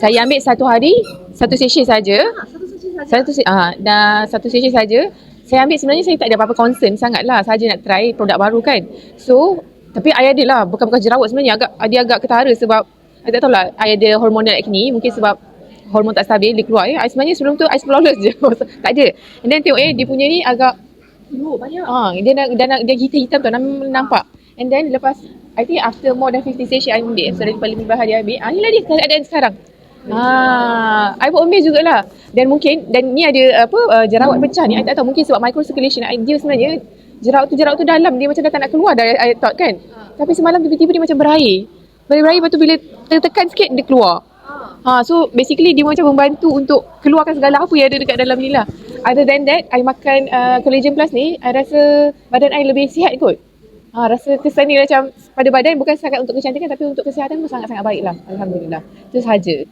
Saya ambil satu hari, satu sesi saja. Satu sesi saja. Saya ambil sebenarnya saya tak ada apa-apa concern sangatlah, saja nak try produk baru kan. So, tapi I ada lah, bekas-bekas jerawat sebenarnya dia agak ketara sebab I tak tahulah, I ada hormonal acne, mungkin sebab hormon tak stabil dia keluar I sebenarnya sebelum tu I flawless je. Tak ada. And then tengok dia punya ni agak banyak. Dia hitam-hitam tu nampak. And then lepas I think after more than 50 session I ambil, so dari 15 hari I ambil, inilah dia keadaan sekarang. I pun amazed jugalah. Dan mungkin, dan ni ada jerawat pecah ni, I tak tahu, mungkin sebab microcirculation dia sebenarnya jerawat tu dalam, dia macam dah tak nak keluar dah, I thought kan. Tapi semalam tiba-tiba dia macam berair, lepas tu bila tekan sikit dia keluar. So basically dia macam membantu untuk keluarkan segala apa yang ada dekat dalam ni lah. Other than that, I makan Collagen Plus ni, I rasa badan I lebih sihat kot. Rasa kesan ni macam pada badan bukan sangat untuk kecantikan tapi untuk kesihatan pun sangat-sangat baik lah. Alhamdulillah. Itu sahaja.